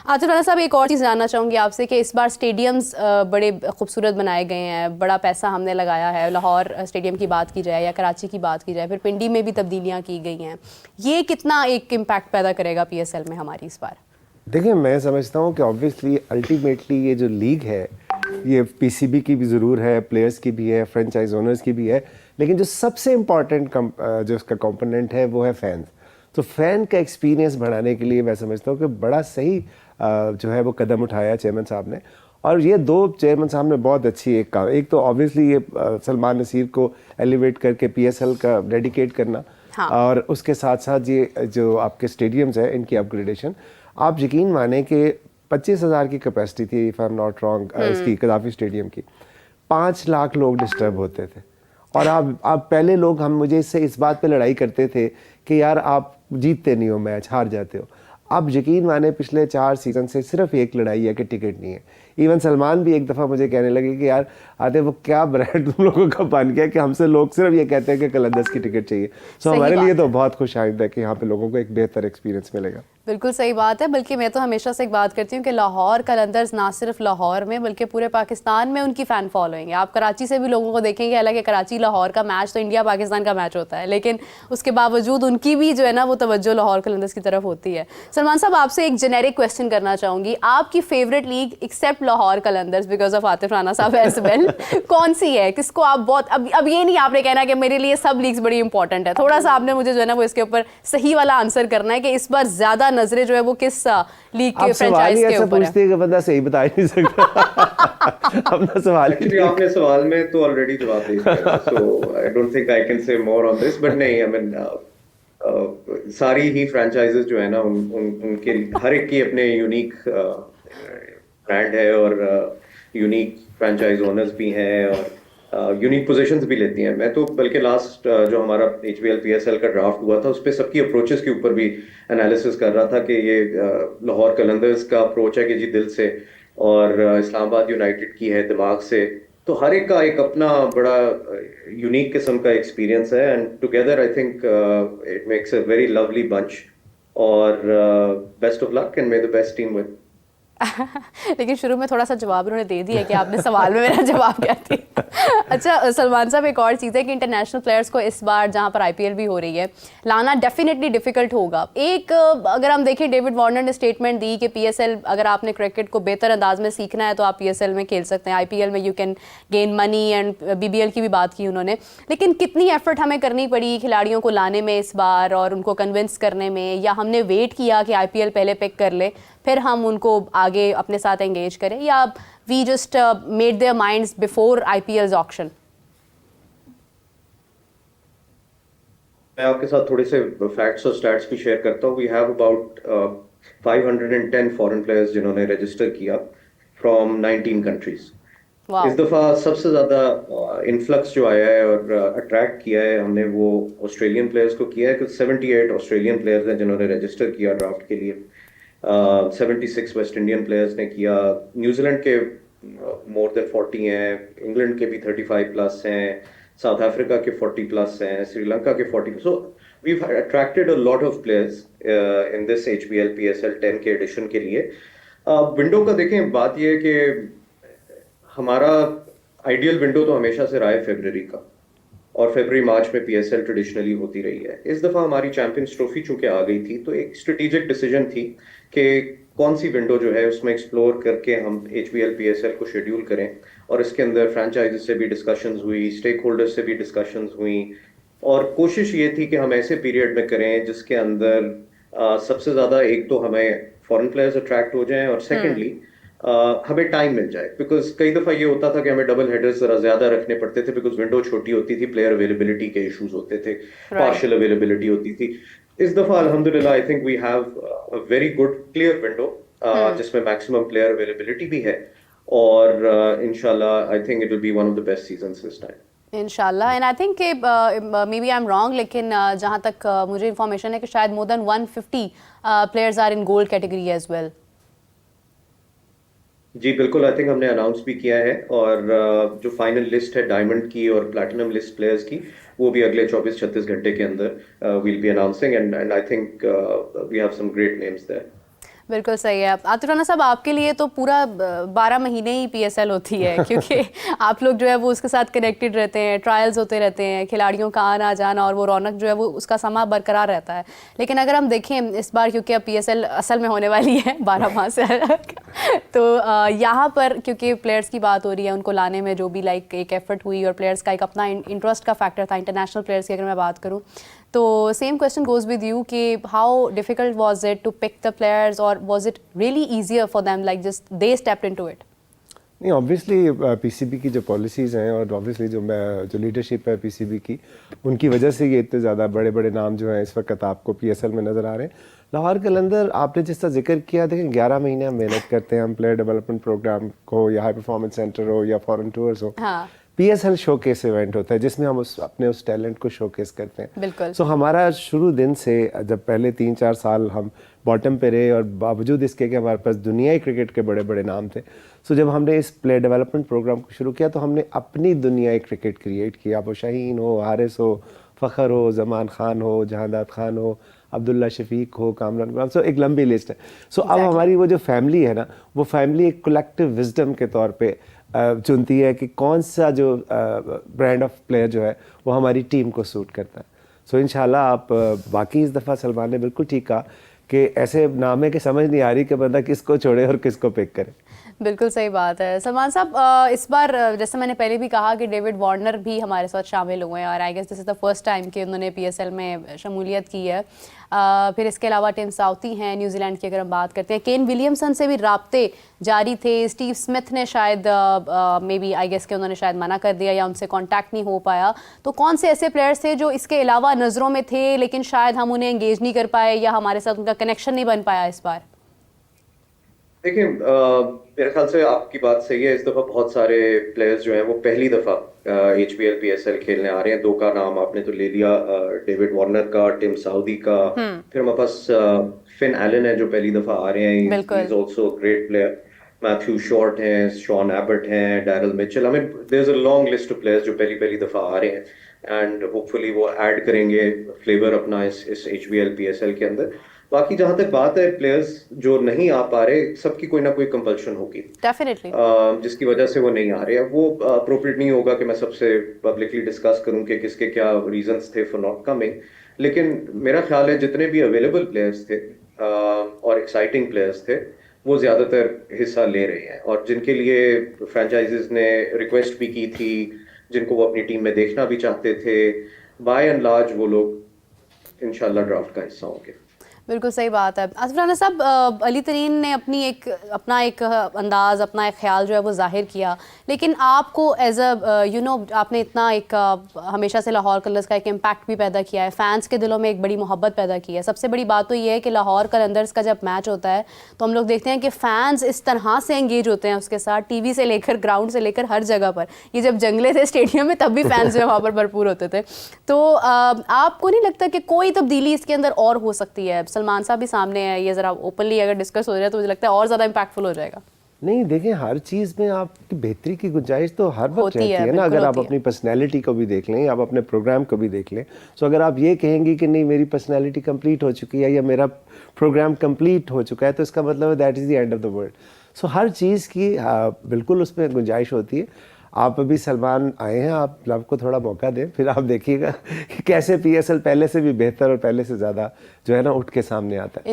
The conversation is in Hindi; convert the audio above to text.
आतिफ राना साहब, एक और चीज़ जानना चाहूँगी आपसे कि इस बार स्टेडियम्स बड़े खूबसूरत बनाए गए हैं, बड़ा पैसा हमने लगाया है। लाहौर स्टेडियम की बात की जाए या कराची की बात की जाए, फिर पिंडी में भी तब्दीलियाँ की गई हैं, ये कितना एक इम्पैक्ट पैदा करेगा पीएसएल में हमारी इस बार? देखिए, मैं समझता हूँ कि ऑब्वियसली अल्टीमेटली ये जो लीग है, ये पीसीबी की भी ज़रूर है, प्लेयर्स की भी है, फ्रेंचाइज ओनर्स की भी है, लेकिन जो सबसे इम्पॉर्टेंट जो उसका कंपोनेंट है वो है फैंस। तो फ़ैन का एक्सपीरियंस बढ़ाने के लिए मैं समझता हूँ कि बड़ा सही जो है वो कदम उठाया चेयरमैन साहब ने। और ये दो चेयरमैन साहब ने बहुत अच्छी एक काम, एक तो ऑब्वियसली ये सलमान नसीर को एलिवेट करके पीएसएल का डेडिकेट करना, हाँ। और उसके साथ साथ ये जो आपके स्टेडियम्स हैं इनकी अपग्रेडेशन। आप यकीन माने कि 25,000 की कैपेसिटी थी, if I am not wrong, इसकी कदाफी स्टेडियम की। 5 लाख लोग डिस्टर्ब होते थे। और आप पहले लोग हम मुझे इससे इस बात पे लड़ाई करते थे कि यार आप जीतते नहीं हो मैच, हार जाते हो। अब यकीन माने पिछले 4 सीज़न से सिर्फ एक लड़ाई है कि टिकट नहीं है। इवन सलमान भी एक दफ़ा मुझे कहने लगे कि यार आते वो क्या ब्रांड तुम लोगों का बन गया कि हमसे लोग सिर्फ ये कहते हैं कि कलंदर्स की टिकट चाहिए। सो हमारे लिए तो बहुत खुश आइंदा है कि यहाँ पे लोगों को एक बेहतर एक्सपीरियंस मिलेगा। बिल्कुल सही बात है। बल्कि मैं तो हमेशा से एक बात करती हूँ कि लाहौर कलंदर्स ना सिर्फ लाहौर में बल्कि पूरे पाकिस्तान में उनकी फ़ैन फॉलोइंग है। आप कराची से भी लोगों को देखेंगे, हालांकि कराची लाहौर का मैच तो इंडिया पाकिस्तान का मैच होता है, लेकिन उसके बावजूद उनकी भी जो है ना वो तवज्जो लाहौर कलंदर्स की तरफ होती है। सलमान साहब, आपसे एक जेनेरिक क्वेश्चन करना चाहूँगी, आपकी favourite league except Lahore Qalandars because of Atif Rana साहब एज वेल, कौन सी है? किसको आप बहुत, अब ये नहीं आपने कहना कि मेरे लिए सब लीग्स बड़ी इंपॉर्टेंट है, थोड़ा सा आपने मुझे जो है ना वो इसके ऊपर सही वाला आंसर करना है कि इस बार ज्यादा नजरें जो है वो किस लीग के फ्रेंचाइज के ऊपर है। पूछते हैं कि बंदा सही बता ही नहीं सकता। अपना सवाल एक्चुअली आपने सवाल में तो ऑलरेडी जवाब दे दिया, so I don't think I can say more on this, but नहीं, आई मीन सारी ही फ्रेंचाइजेस जो है ना उनके हर एक की अपने यूनिक ब्रांड है और यूनिक फ्रेंचाइज ओनर्स भी हैं और यूनिक पोजीशंस भी लेती हैं। मैं तो बल्कि लास्ट जो हमारा एचबीएल पीएसएल का ड्राफ्ट हुआ था उस पर सबकी अप्रोचेस के ऊपर भी एनालिसिस कर रहा था कि ये लाहौर कलंदर्स का अप्रोच है कि जी दिल से, और इस्लामाबाद यूनाइटेड की है दिमाग से। तो हर एक का एक अपना बड़ा यूनिक किस्म का एक्सपीरियंस है, and together I think it makes a very lovely bunch. और best of luck and may the best team win. लेकिन शुरू में थोड़ा सा जवाब उन्होंने दे दिया कि आपने सवाल में मेरा जवाब क्या दिया। अच्छा सलमान साहब, एक और चीज़ है कि इंटरनेशनल प्लेयर्स को इस बार जहां पर आईपीएल भी हो रही है लाना डेफिनेटली डिफिकल्ट होगा। एक अगर हम देखें, डेविड वार्नर ने स्टेटमेंट दी कि पीएसएल, अगर आपने क्रिकेट को बेहतर अंदाज में सीखना है तो आप पीएसएल में खेल सकते हैं, आईपीएल में you can gain money, and BBL की भी बात की उन्होंने। लेकिन कितनी एफर्ट हमें करनी पड़ी खिलाड़ियों को लाने में इस बार और उनको कन्विंस करने में, या हमने वेट किया कि आईपीएल पहले पिक कर ले फिर हम उनको आगे अपने साथ एंगेज करें, या we just made their minds before IPL auction? मैं आपके साथ थोड़े से फैक्ट्स और स्टैट्स भी शेयर करता हूँ। We have about 510 foreign players जिन्होंने रजिस्टर किया फ्रॉम 19 कंट्रीज। इस दफा सबसे ज्यादा इन्फ्लक्स जो आया है और अट्रैक्ट किया है हमने वो ऑस्ट्रेलियन प्लेयर्स को किया है। कुछ 78 ऑस्ट्रेलियन प्लेयर्स हैं जिन्होंने रजिस्टर किया ड्राफ्ट के लिए। 76 वेस्ट इंडियन प्लेयर्स ने किया। न्यूजीलैंड के मोर देन 40 हैं, इंग्लैंड के भी 35 प्लस हैं, साउथ अफ्रीका के 40 प्लस हैं, श्रीलंका के 40। So we attracted a lot of players in this HBL PSL 10 के एडिशन के लिए। विंडो का देखें, बात यह है कि हमारा आइडियल विंडो तो हमेशा से रहा है फरवरी का, और फरवरी मार्च में पीएसएल ट्रेडिशनली होती रही है। इस दफा हमारी चैंपियंस ट्रॉफी चूंकि आ गई थी तो एक स्ट्रेटेजिक डिसीजन थी कि कौन सी विंडो जो है उसमें एक्सप्लोर करके हम एचबीएल पीएसएल को शेड्यूल करें, और इसके अंदर फ्रेंचाइज से भी डिस्कशंस हुई, स्टेक होल्डर्स से भी डिस्कशंस हुई, और कोशिश ये थी कि हम ऐसे पीरियड में करें जिसके अंदर सबसे ज्यादा एक तो हमें फॉरेन प्लेयर्स अट्रैक्ट हो जाएं, और सेकेंडली हमें टाइम मिल जाए। बिकॉज कई दफा ये होता था कि हमें डबल हेडर्स जरा ज्यादा रखने पड़ते थे बिकॉज विंडो छोटी होती थी, प्लेयर अवेलेबिलिटी के इश्यूज होते थे, पार्शियल अवेलेबिलिटी होती थी। इस दफा अल्हम्दुलिल्लाह I think we have a very good clear window जिसमें मैक्सिमम प्लेयर अवेलेबिलिटी भी है, और इंशाल्लाह I think it will be one of the best seasons this time इंशाल्लाह। एंड आई थिंक कि maybe I am wrong, लेकिन जहाँ तक मुझे इन्फॉर्मेशन है कि शायद more than 150 players are in gold category as well. जी बिल्कुल, आई थिंक हमने अनाउंस भी किया है, और जो फाइनल लिस्ट है डायमंड की और प्लैटिनम लिस्ट प्लेयर्स की वो भी अगले 24-36 घंटे के अंदर will be announcing, and I think we have some great names there. बिल्कुल सही है। आतिफ राना साहब, आपके लिए तो पूरा 12 महीने ही पीएसएल होती है क्योंकि आप लोग जो है वो उसके साथ कनेक्टेड रहते हैं, ट्रायल्स होते रहते हैं, खिलाड़ियों का आना जाना और वो रौनक जो है वो उसका समा बरकरार रहता है। लेकिन अगर हम देखें इस बार, क्योंकि अब पीएसएल असल में होने वाली है 12 माह से अलग, तो यहाँ पर क्योंकि प्लेयर्स की बात हो रही है, उनको लाने में जो भी लाइक एक एफर्ट हुई और प्लेयर्स का एक अपना इंटरेस्ट का फैक्टर था, इंटरनेशनल प्लेयर्स की अगर मैं बात करूँ, तो same question goes with you कि how difficult was it to pick the players और was it really easier for them, like just they stepped into it? नहीं, ऑब्वियसली पीसीबी की जो पॉलिसीज़ हैं और ऑब्वियसली जो लीडरशिप है पीसीबी की, उनकी वजह से ये इतने ज़्यादा बड़े बड़े नाम जो हैं इस वक्त आपको पीएसएल में नज़र आ रहे हैं। लाहौर कलंदर, आपने जिसका जिक्र किया, देखें 11 महीने हम मेहनत करते हैं, हम प्लेयर डेवलपमेंट प्रोग्राम को या हाई परफॉर्मेंस सेंटर हो या फॉरेन टूर्स हो, हाँ, पीएसएल शोकेस इवेंट होता है जिसमें हम अपने उस टैलेंट को शोकेस करते हैं। बिल्कुल। सो हमारा शुरू दिन से, जब पहले 3-4 साल हम बॉटम पे रहे और बावजूद इसके कि हमारे पास दुनियाई क्रिकेट के बड़े बड़े नाम थे, सो जब हमने इस प्लेयर डेवलपमेंट प्रोग्राम को शुरू किया तो हमने अपनी दुनियाई क्रिकेट क्रिएट किया। वो शाहीन हो, हारिस हो, फ़खर हो, जमान खान हो, जहांदाद खान हो, अब्दुल्ला शफीक हो, कामरान गुलाम, सो एक लंबी लिस्ट है। सो अब हमारी वो जो फैमिली है ना, वो फैमिली एक कलेक्टिव विजडम के तौर पे चुनती है कि कौन सा जो ब्रांड ऑफ प्लेयर जो है वो हमारी टीम को सूट करता है। सो इंशाल्लाह आप बाकी इस दफ़ा सलमान ने बिल्कुल ठीक कहा कि ऐसे नाम है कि समझ नहीं आ रही कि बंदा किसको छोड़े और किसको पिक करे। बिल्कुल सही बात है। सलमान साहब, इस बार जैसे मैंने पहले भी कहा कि डेविड वार्नर भी हमारे साथ शामिल हुए हैं और I guess this is the first time कि उन्होंने पीएसएल में शमूलियत की है। फिर इसके अलावा टिम साउथी हैं न्यूजीलैंड की, अगर हम बात करते हैं, केन विलियमसन से भी राब्ते जारी थे। स्टीव स्मिथ ने शायद मे बी आई गेस कि उन्होंने शायद मना कर दिया या उनसे कांटेक्ट नहीं हो पाया। तो कौन से ऐसे प्लेयर्स थे जो इसके अलावा नज़रों में थे लेकिन शायद हम उन्हें एंगेज नहीं कर पाए या हमारे साथ उनका कनेक्शन नहीं बन पाया इस बार? देखिए, मेरे ख्याल से आपकी बात सही है। इस दफा बहुत सारे प्लेयर्स जो हैं वो पहली दफा एचबीएल पीएसएल खेलने आ रहे हैं। 2 का नाम आपने तो ले लिया, डेविड वार्नर का, टिम साउदी का। फिर हमारे पास फिन एलन है जो पहली दफा आ रहे हैं, बिल्कुल। He is also great player. Matthew Short हैं, शॉन एबर्ट हैं, Daryl Mitchell. I mean there is a long list of players जो पहली दफा आ रहे हैं एंड होपफुली वो ऐड करेंगे फ्लेवर अपना इस एचबीएल पीएसएल के अंदर। बाकी जहां तक बात है प्लेयर्स जो नहीं आ पा रहे, सबकी कोई ना कोई कंपल्शन होगी डेफिनेटली, जिसकी वजह से वो नहीं आ रहे हैं। वो अप्रोप्रिएट नहीं होगा कि मैं सबसे पब्लिकली डिस्कस करूं कि किसके क्या रीजंस थे फॉर नॉट कमिंग। लेकिन मेरा ख्याल है जितने भी अवेलेबल प्लेयर्स थे और एक्साइटिंग प्लेयर्स थे, वो ज्यादातर हिस्सा ले रहे हैं और जिनके लिए फ्रेंचाइजीज ने रिक्वेस्ट भी की थी, जिनको वो अपनी टीम में देखना भी चाहते थे, बाय एंड लार्ज वो लोग इंशाल्लाह ड्राफ्ट का हिस्सा होंगे। बिल्कुल सही बात है। आसिफ राना साहब, अली तरीन ने अपना एक अंदाज़, अपना एक ख्याल जो है वो जाहिर किया, लेकिन आपको एज अ यू नो आपने इतना एक हमेशा से लाहौर कलर्स का एक इम्पैक्ट भी पैदा किया है, फैंस के दिलों में एक बड़ी मोहब्बत पैदा की है। सबसे बड़ी बात तो ये है कि लाहौर कलंदर्स का जब मैच होता है तो हम लोग देखते हैं कि फ़ैन्स इस तरह से एंगेज होते हैं उसके साथ, टीवी से लेकर ग्राउंड से लेकर हर जगह पर। ये जब जंगले थे स्टेडियम में तब भी फैंस जो है वहाँ पर भरपूर होते थे। तो आपको नहीं लगता कि कोई तब्दीली इसके अंदर और हो सकती है? सलमान साहब भी सामने है, ये ज़रा ओपनली अगर डिस्कस हो जाए तो मुझे लगता है और ज़्यादा इम्पैक्टफुल हो जाएगा। नहीं, देखें, हर चीज़ में आपकी बेहतरी की गुंजाइश तो हर वक्त होती रहती है ना। अगर आप होती अपनी पर्सनैलिटी को भी देख लें, आप अपने प्रोग्राम को भी देख लें, सो अगर आप ये कहेंगी कि नहीं मेरी पर्सनैलिटी कंप्लीट हो चुकी है या मेरा प्रोग्राम कंप्लीट हो चुका है, तो इसका मतलब है that is the end of the world. So हर चीज़ की बिल्कुल उसमें गुंजाइश होती है। आप अभी सलमान आए हैं, आप लव को थोड़ा मौका दें, फिर आप देखिएगा कि कैसे पीएसएल पहले से भी बेहतर और पहले से ज़्यादा जो है ना उठ के सामने आता है।